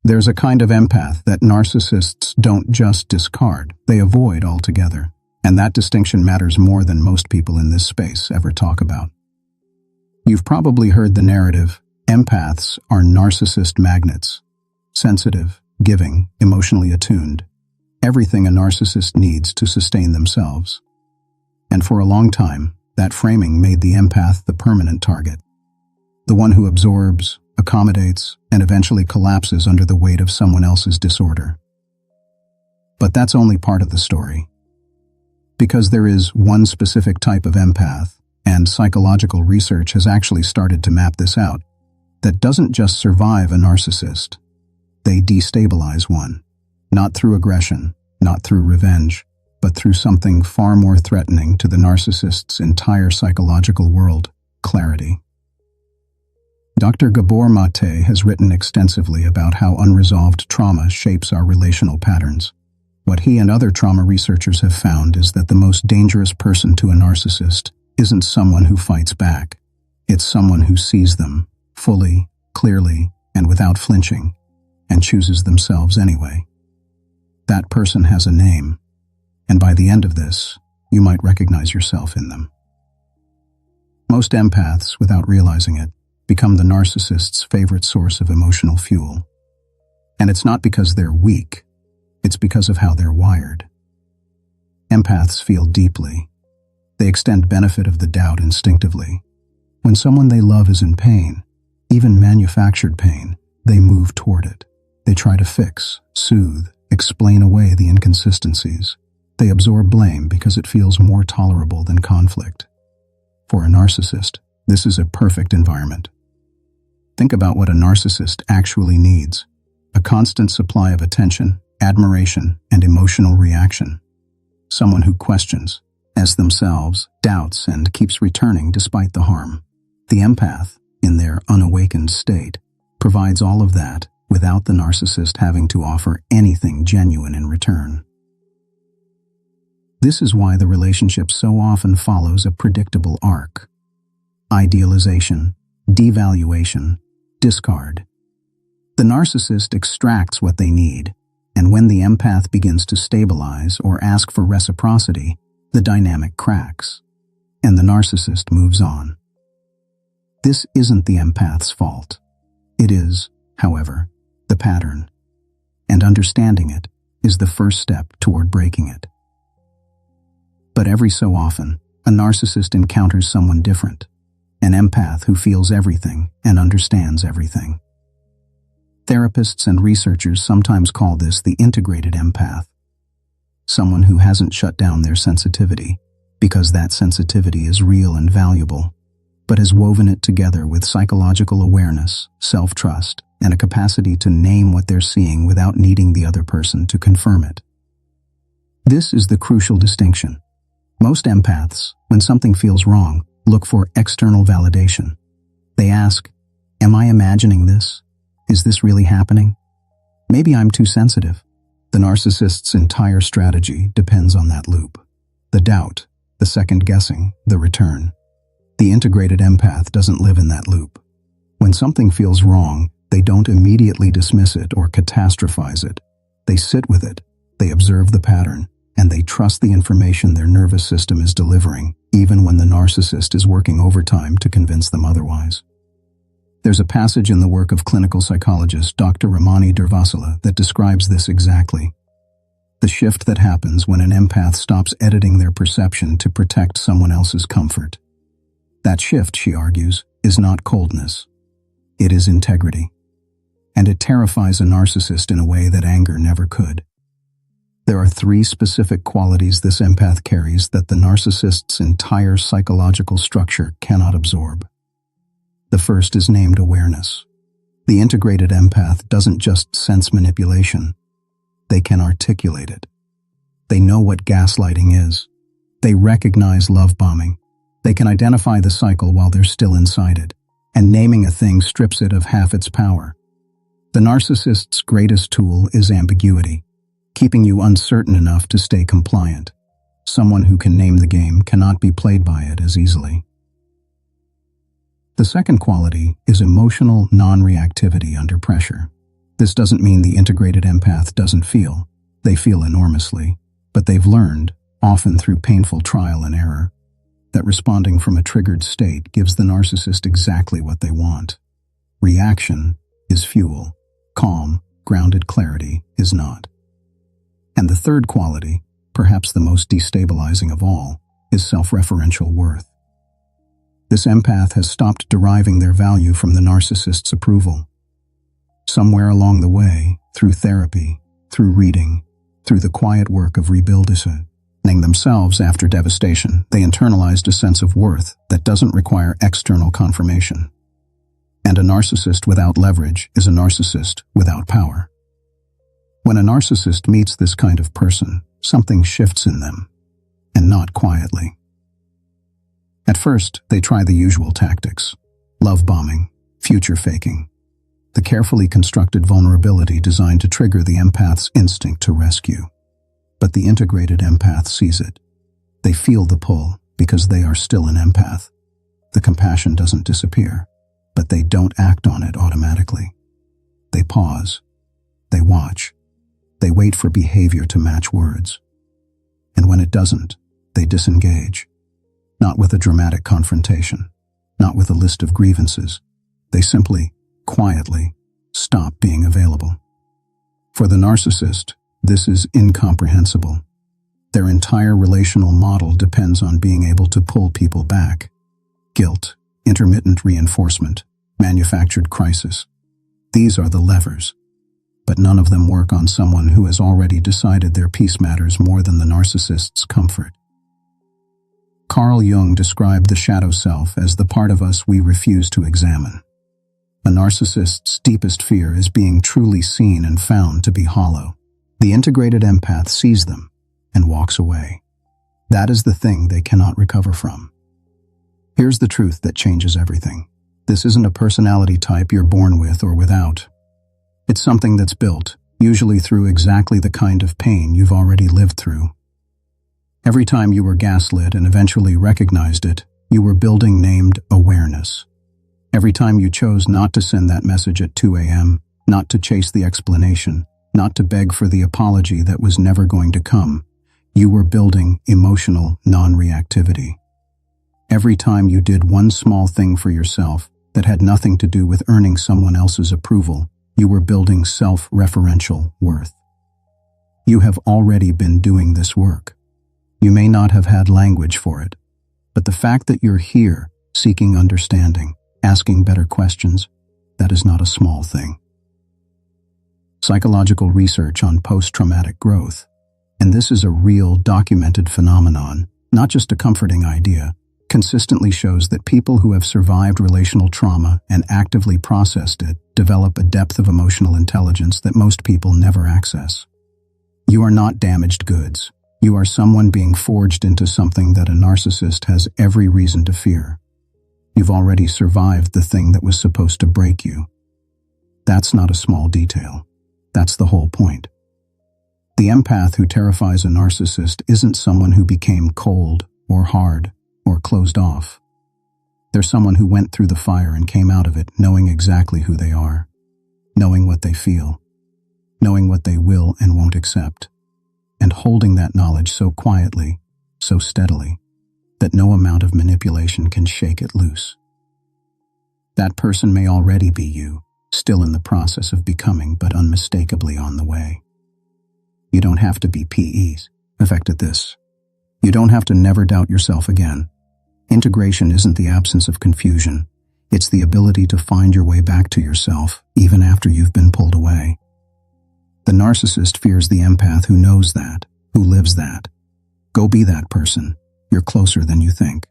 There's a kind of empath that narcissists don't just discard, they avoid altogether. And that distinction matters more than most people in this space ever talk about. You've probably heard the narrative, empaths are narcissist magnets. Sensitive, giving, emotionally attuned. Everything a narcissist needs to sustain themselves. And for a long time, that framing made the empath the permanent target. The one who absorbs, accommodates, and eventually collapses under the weight of someone else's disorder. But that's only part of the story. Because there is one specific type of empath, and psychological research has actually started to map this out, that doesn't just survive a narcissist. They destabilize one. Not through aggression, not through revenge, but through something far more threatening to the narcissist's entire psychological world, clarity. Dr. Gabor Mate has written extensively about how unresolved trauma shapes our relational patterns. What he and other trauma researchers have found is that the most dangerous person to a narcissist isn't someone who fights back. It's someone who sees them, fully, clearly, and without flinching, and chooses themselves anyway. That person has a name, and by the end of this, you might recognize yourself in them. Most empaths, without realizing it, become the narcissist's favorite source of emotional fuel. And it's not because they're weak, it's because of how they're wired. Empaths feel deeply. They extend benefit of the doubt instinctively. When someone they love is in pain, even manufactured pain, they move toward it. They try to fix, soothe, explain away the inconsistencies. They absorb blame because it feels more tolerable than conflict. For a narcissist, this is a perfect environment. Think about what a narcissist actually needs: a constant supply of attention, admiration, and emotional reaction. Someone who questions, as themselves, doubts, and keeps returning despite the harm. The empath, in their unawakened state, provides all of that without the narcissist having to offer anything genuine in return. This is why the relationship so often follows a predictable arc. Idealization, devaluation, discard. The narcissist extracts what they need, and when the empath begins to stabilize or ask for reciprocity, the dynamic cracks, and the narcissist moves on. This isn't the empath's fault. It is, however, the pattern, and understanding it is the first step toward breaking it. But every so often, a narcissist encounters someone different, an empath who feels everything and understands everything. Therapists and researchers sometimes call this the integrated empath, someone who hasn't shut down their sensitivity, because that sensitivity is real and valuable, but has woven it together with psychological awareness, self-trust, and a capacity to name what they're seeing without needing the other person to confirm it. This is the crucial distinction. Most empaths, when something feels wrong, look for external validation. They ask, "Am I imagining this? Is this really happening? Maybe I'm too sensitive." The narcissist's entire strategy depends on that loop. The doubt, the second-guessing, the return. The integrated empath doesn't live in that loop. When something feels wrong, they don't immediately dismiss it or catastrophize it. They sit with it, they observe the pattern, and they trust the information their nervous system is delivering, even when the narcissist is working overtime to convince them otherwise. There's a passage in the work of clinical psychologist Dr. Ramani Durvasula that describes this exactly. The shift that happens when an empath stops editing their perception to protect someone else's comfort. That shift, she argues, is not coldness. It is integrity. And it terrifies a narcissist in a way that anger never could. There are 3 specific qualities this empath carries that the narcissist's entire psychological structure cannot absorb. The first is named awareness. The integrated empath doesn't just sense manipulation. They can articulate it. They know what gaslighting is. They recognize love bombing. They can identify the cycle while they're still inside it, and naming a thing strips it of half its power. The narcissist's greatest tool is ambiguity, keeping you uncertain enough to stay compliant. Someone who can name the game cannot be played by it as easily. The second quality is emotional non-reactivity under pressure. This doesn't mean the integrated empath doesn't feel. They feel enormously, but they've learned, often through painful trial and error, that responding from a triggered state gives the narcissist exactly what they want. Reaction is fuel. Calm, grounded clarity is not. And the third quality, perhaps the most destabilizing of all, is self-referential worth. This empath has stopped deriving their value from the narcissist's approval. Somewhere along the way, through therapy, through reading, through the quiet work of rebuilding themselves after devastation, they internalized a sense of worth that doesn't require external confirmation. And a narcissist without leverage is a narcissist without power. When a narcissist meets this kind of person, something shifts in them, and not quietly. At first, they try the usual tactics: love bombing, future faking, the carefully constructed vulnerability designed to trigger the empath's instinct to rescue. But the integrated empath sees it. They feel the pull because they are still an empath. The compassion doesn't disappear, but they don't act on it automatically. They pause. They watch. They wait for behavior to match words. And when it doesn't, they disengage. Not with a dramatic confrontation, not with a list of grievances. They simply, quietly, stop being available. For the narcissist, this is incomprehensible. Their entire relational model depends on being able to pull people back. Guilt, intermittent reinforcement, manufactured crisis. These are the levers. But none of them work on someone who has already decided their peace matters more than the narcissist's comfort. Carl Jung described the shadow self as the part of us we refuse to examine. A narcissist's deepest fear is being truly seen and found to be hollow. The integrated empath sees them and walks away. That is the thing they cannot recover from. Here's the truth that changes everything. This isn't a personality type you're born with or without. It's something that's built, usually through exactly the kind of pain you've already lived through. Every time you were gaslit and eventually recognized it, you were building named awareness. Every time you chose not to send that message at 2 a.m., not to chase the explanation, not to beg for the apology that was never going to come, you were building emotional non-reactivity. Every time you did one small thing for yourself that had nothing to do with earning someone else's approval, you were building self-referential worth. You have already been doing this work. You may not have had language for it, but the fact that you're here, seeking understanding, asking better questions, that is not a small thing. Psychological research on post-traumatic growth, and this is a real documented phenomenon, not just a comforting idea, consistently shows that people who have survived relational trauma and actively processed it develop a depth of emotional intelligence that most people never access. You are not damaged goods. You are someone being forged into something that a narcissist has every reason to fear. You've already survived the thing that was supposed to break you. That's not a small detail. That's the whole point. The empath who terrifies a narcissist isn't someone who became cold or hard or closed off. They're someone who went through the fire and came out of it knowing exactly who they are, knowing what they feel, knowing what they will and won't accept, and holding that knowledge so quietly, so steadily, that no amount of manipulation can shake it loose. That person may already be you, still in the process of becoming, but unmistakably on the way. You don't have to be PEs, effect at this. You don't have to never doubt yourself again. Integration isn't the absence of confusion. It's the ability to find your way back to yourself, even after you've been pulled away. The narcissist fears the empath who knows that, who lives that. Go be that person. You're closer than you think.